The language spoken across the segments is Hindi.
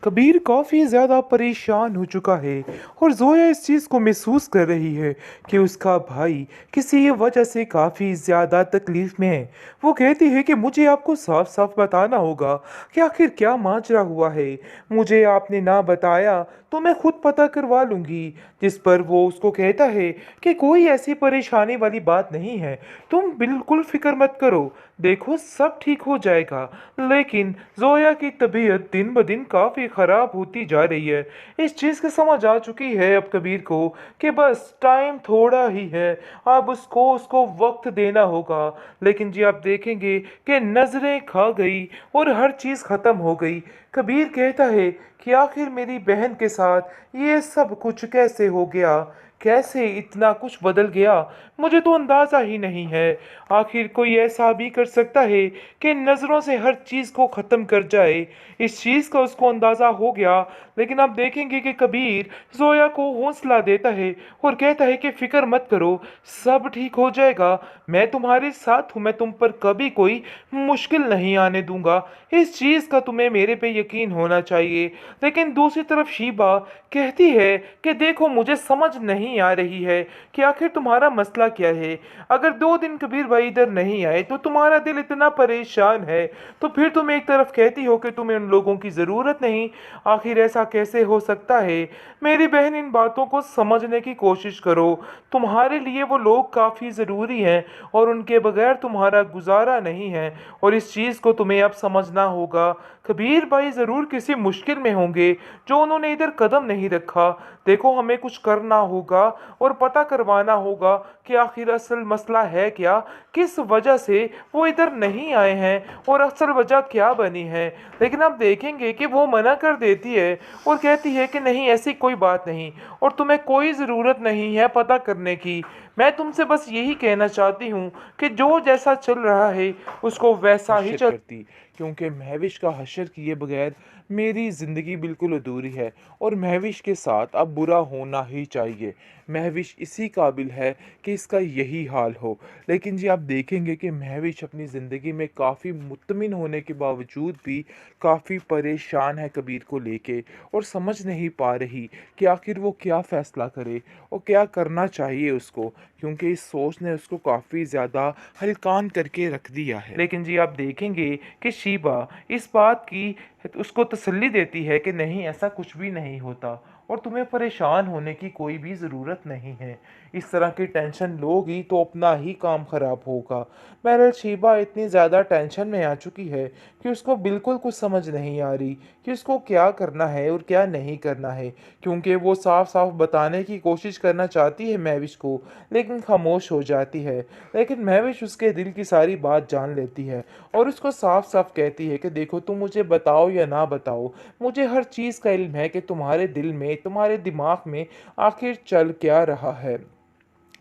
कबीर काफ़ी ज़्यादा परेशान हो चुका है और ज़ोया इस चीज़ को महसूस कर रही है कि उसका भाई किसी वजह से काफ़ी ज़्यादा तकलीफ़ में है। वो कहती है कि मुझे आपको साफ साफ बताना होगा कि आखिर क्या माजरा हुआ है। मुझे आपने ना बताया तो मैं खुद पता करवा लूँगी। जिस पर वो उसको कहता है कि कोई ऐसी परेशानी वाली बात नहीं है, तुम बिल्कुल फ़िक्र मत करो, देखो सब ठीक हो जाएगा। लेकिन जोया की तबीयत दिन ब दिन काफ़ी ख़राब होती जा रही है। इस चीज़ की समझ आ चुकी है अब कबीर को कि बस टाइम थोड़ा ही है, अब उसको उसको वक्त देना होगा। लेकिन जी आप देखेंगे कि नज़रें खा गई और हर चीज़ ख़त्म हो गई। कबीर कहता है कि आखिर मेरी बहन के साथ ये सब कुछ कैसे हो गया, कैसे इतना कुछ बदल गया, मुझे तो अंदाज़ा ही नहीं है। आखिर कोई ऐसा भी कर सकता है कि नज़रों से हर चीज़ को ख़त्म कर जाए। इस चीज़ का उसको अंदाज़ा हो गया। लेकिन आप देखेंगे कि कबीर ज़ोया को हौसला देता है और कहता है कि फ़िक्र मत करो, सब ठीक हो जाएगा। मैं तुम्हारे साथ हूँ, मैं तुम पर कभी कोई मुश्किल नहीं आने दूंगा। इस चीज़ का तुम्हें मेरे पे यकीन होना चाहिए। लेकिन दूसरी तरफ शीबा कहती है कि देखो मुझे समझ नहीं आ रही है कि आखिर तुम्हारा मसला क्या है। अगर 2 दिन कबीर भाई इधर नहीं आए तो तुम्हारा दिल इतना परेशान है, तो फिर तुम एक तरफ कहती हो कि तुम्हें उन लोगों की ज़रूरत नहीं। आखिर ऐसा कैसे हो सकता है? मेरी बहन, इन बातों को समझने की कोशिश करो। तुम्हारे लिए वो लोग काफ़ी ज़रूरी हैं और उनके बगैर तुम्हारा गुजारा नहीं है, और इस चीज़ को तुम्हें अब समझना होगा। कबीर भाई ज़रूर किसी मुश्किल में होंगे जो उन्होंने इधर कदम नहीं रखा। देखो हमें कुछ करना होगा और पता करवाना होगा कि आखिर असल मसला है क्या, किस वजह से वो इधर नहीं आए हैं और असल वजह क्या बनी है। लेकिन आप देखेंगे कि वो मना कर देती है और कहती है कि नहीं, ऐसी कोई बात नहीं और तुम्हें कोई ज़रूरत नहीं है पता करने की। मैं तुमसे बस यही कहना चाहती हूँ कि जो जैसा चल रहा है उसको वैसा ही हशर चल। करती, क्योंकि महविश का हशर किए बगैर मेरी ज़िंदगी बिल्कुल अधूरी है और महविश के साथ अब बुरा होना ही चाहिए। महविश इसी काबिल है कि इसका यही हाल हो। लेकिन जी आप देखेंगे कि महविश अपनी ज़िंदगी में काफ़ी मुतमिन होने के बावजूद भी काफ़ी परेशान है कबीर को लेके, और समझ नहीं पा रही कि आखिर वो क्या फ़ैसला करे और क्या करना चाहिए उसको, क्योंकि इस सोच ने उसको काफ़ी ज़्यादा हलकान करके रख दिया है। लेकिन जी आप देखेंगे कि शीबा इस बात की उसको तसल्ली देती है कि नहीं, ऐसा कुछ भी नहीं होता और तुम्हें परेशान होने की कोई भी ज़रूरत नहीं है। इस तरह की टेंशन लोगी तो अपना ही काम ख़राब होगा। बहरहाल शीबा इतनी ज़्यादा टेंशन में आ चुकी है कि उसको बिल्कुल कुछ समझ नहीं आ रही कि उसको क्या करना है और क्या नहीं करना है, क्योंकि वो साफ साफ बताने की कोशिश करना चाहती है महविश को, लेकिन खामोश हो जाती है। लेकिन महविश उसके दिल की सारी बात जान लेती है और उसको साफ साफ कहती है कि देखो, तुम मुझे बताओ या ना बताओ, मुझे हर चीज़ का इल्म है कि तुम्हारे दिल में, तुम्हारे दिमाग में आखिर चल क्या रहा है।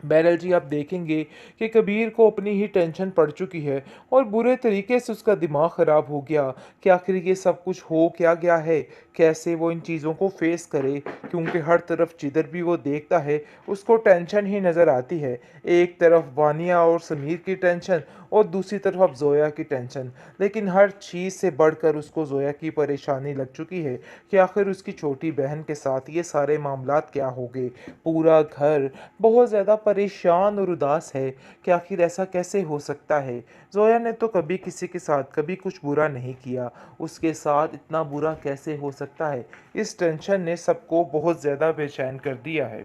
बहरहाल जी आप देखेंगे कि कबीर को अपनी ही टेंशन पड़ चुकी है और बुरे तरीके से उसका दिमाग ख़राब हो गया कि आखिर ये सब कुछ हो क्या गया है, कैसे वो इन चीज़ों को फेस करे, क्योंकि हर तरफ जिधर भी वो देखता है उसको टेंशन ही नज़र आती है। एक तरफ वानिया और समीर की टेंशन और दूसरी तरफ अब जोया की टेंशन। लेकिन हर चीज़ से बढ़कर उसको जोया की परेशानी लग चुकी है कि आखिर उसकी छोटी बहन के साथ ये सारे मामलात क्या हो गए। पूरा घर बहुत ज़्यादा परेशान और उदास है कि आखिर ऐसा कैसे हो सकता है। ज़ोया ने तो कभी किसी के साथ कभी कुछ बुरा नहीं किया, उसके साथ इतना बुरा कैसे हो सकता है। इस टेंशन ने सबको बहुत ज़्यादा बेचैन कर दिया है।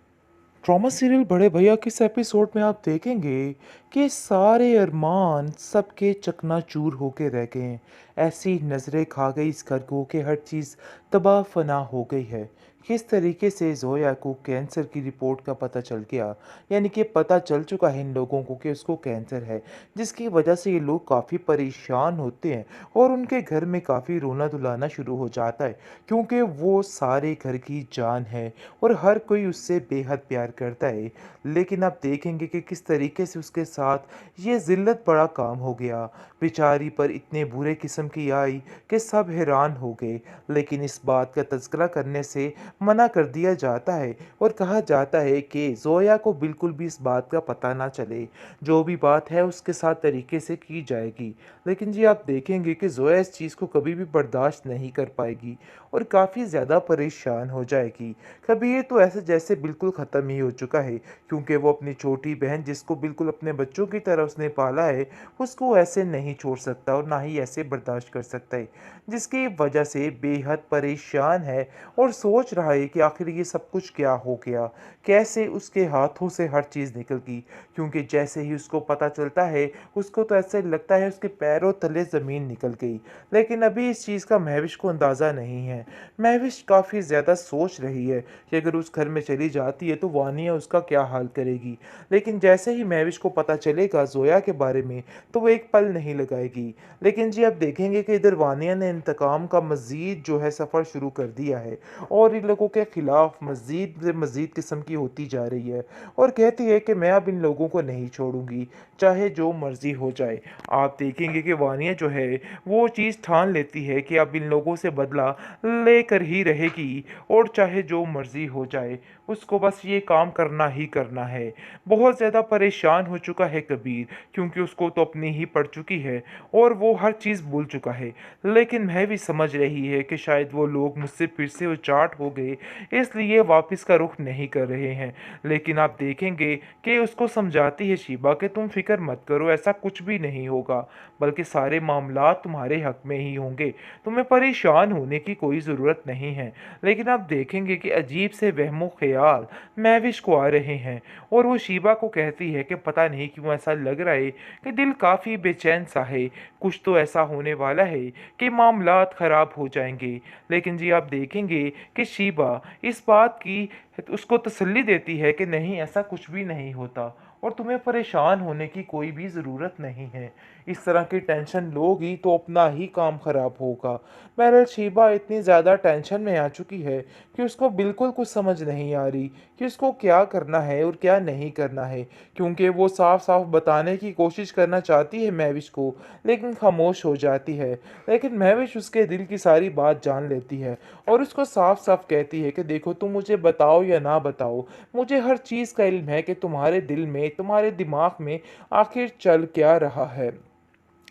ट्रॉमा सीरियल बड़े भैया के इस एपिसोड में आप देखेंगे कि सारे अरमान सबके चकनाचूर होके रह गए हैं। ऐसी नज़रें खा गई इस घर को कि हर चीज़ तबाह फना हो गई है। किस तरीके से जोया को कैंसर की रिपोर्ट का पता चल गया, यानी कि पता चल चुका है इन लोगों को कि उसको कैंसर है, जिसकी वजह से ये लोग काफ़ी परेशान होते हैं और उनके घर में काफ़ी रोना धुलाना शुरू हो जाता है, क्योंकि वो सारे घर की जान है और हर कोई उससे बेहद प्यार करता है। लेकिन आप देखेंगे कि किस तरीके से उसके साथ ये ज़िल्लत बड़ा काम हो गया। बेचारी पर इतने बुरे किस्म की आई कि सब हैरान हो गए। लेकिन इस बात का तज़किरा करने से मना कर दिया जाता है और कहा जाता है कि ज़ोया को बिल्कुल भी इस बात का पता ना चले। जो भी बात है उसके साथ तरीके से की जाएगी। लेकिन जी आप देखेंगे कि ज़ोया इस चीज़ को कभी भी बर्दाश्त नहीं कर पाएगी और काफ़ी ज़्यादा परेशान हो जाएगी। कबीर तो ऐसे जैसे बिल्कुल ख़त्म ही हो चुका है, क्योंकि वो अपनी छोटी बहन जिसको बिल्कुल अपने बच्चों की तरह उसने पाला है, उसको ऐसे नहीं छोड़ सकता और ना ही ऐसे बर्दाश्त कर सकता है। जिसकी वजह से बेहद परेशान है और सोच रहा है कि आखिर ये सब कुछ क्या हो गया? कैसे उसके हाथों से हर चीज़ निकल गई? क्योंकि जैसे ही उसको पता चलता है, उसको तो ऐसे लगता है उसके पैरों तले ज़मीन निकल गई। लेकिन अभी इस चीज़ का महविश को अंदाज़ा नहीं है। महविश काफ़ी ज़्यादा सोच रही है कि अगर उस घर में चली जाती है तो वानिया उसका क्या हाल करेगी। लेकिन जैसे ही महविश को पता चलेगा ज़ोया के बारे में, तो वो एक पल नहीं लगाएगी। लेकिन जी आप देखेंगे कि इधर वानिया ने इंतकाम का मज़ीद जो है सफ़र शुरू कर दिया है और इन लोगों के ख़िलाफ़ मज़ीद से मज़ीद किस्म की होती जा रही है और कहती है कि मैं अब इन लोगों को नहीं छोड़ूँगी, चाहे जो मर्ज़ी हो जाए। आप देखेंगे कि वानिया जो है वो चीज़ ठान लेती है कि अब इन लोगों से बदला लेकर ही रहेगी और चाहे जो मर्ज़ी हो जाए, उसको बस ये काम करना ही करना है। बहुत ज़्यादा परेशान हो चुका है कबीर, क्योंकि उसको तो अपनी ही पड़ चुकी है और वो हर चीज़ भूल चुका है। लेकिन मैं भी समझ रही है कि शायद वो लोग मुझसे फिर से उचाट हो गए, इसलिए वापस का रुख नहीं कर रहे हैं। लेकिन आप देखेंगे कि उसको समझाती है शीबा कि तुम फ़िक्र मत करो, ऐसा कुछ भी नहीं होगा, बल्कि सारे मामलात तुम्हारे हक़ में ही होंगे। तुम्हें परेशान होने की कोई ज़रूरत नहीं है। लेकिन आप देखेंगे कि अजीब से वहमो-ख़याल महविश को आ रहे हैं और वो शीबा को कहती है कि पता नहीं क्यों ऐसा लग रहा है कि दिल काफ़ी बेचैन-सा है, कुछ तो ऐसा होने वाला है कि मामलात ख़राब हो जाएँगे। लेकिन जी आप देखेंगे कि शीबा इस बात की उसको तसल्ली देती है कि नहीं, ऐसा कुछ भी नहीं होता और तुम्हें परेशान होने की कोई भी ज़रूरत नहीं है। इस तरह की टेंशन लोगी तो अपना ही काम ख़राब होगा। बहरहाल शीबा इतनी ज़्यादा टेंशन में आ चुकी है कि उसको बिल्कुल कुछ समझ नहीं आ रही कि उसको क्या करना है और क्या नहीं करना है, क्योंकि वो साफ-साफ बताने की कोशिश करना चाहती है महविश को, लेकिन खामोश हो जाती है। लेकिन महविश उसके दिल की सारी बात जान लेती है और उसको साफ-साफ कहती है कि देखो, तुम मुझे बताओ या ना बताओ, मुझे हर चीज़ का इल्म है कि तुम्हारे दिल में, तुम्हारे दिमाग में आखिर चल क्या रहा है।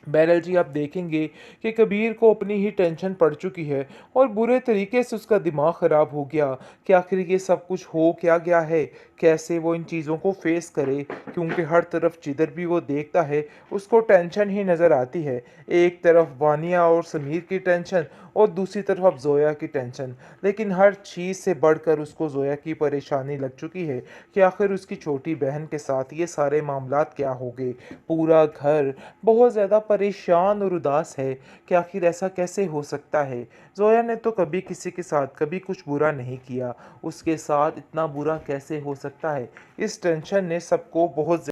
बहरहाल जी आप देखेंगे कि कबीर को अपनी ही टेंशन पड़ चुकी है और बुरे तरीके से उसका दिमाग ख़राब हो गया कि आखिर ये सब कुछ हो क्या गया है, कैसे वो इन चीज़ों को फेस करे, क्योंकि हर तरफ जिधर भी वो देखता है उसको टेंशन ही नज़र आती है। एक तरफ वानिया और समीर की टेंशन और दूसरी तरफ अब ज़ोया की टेंशन। लेकिन हर चीज़ से बढ़कर उसको ज़ोया की परेशानी लग चुकी है कि आखिर उसकी छोटी बहन के साथ ये सारे मामलात क्या हो गए। पूरा घर बहुत ज़्यादा परेशान और उदास है कि आखिर ऐसा कैसे हो सकता है। ज़ोया ने तो कभी किसी के साथ कभी कुछ बुरा नहीं किया, उसके साथ इतना बुरा कैसे हो सकता है। इस टेंशन ने सबको बहुत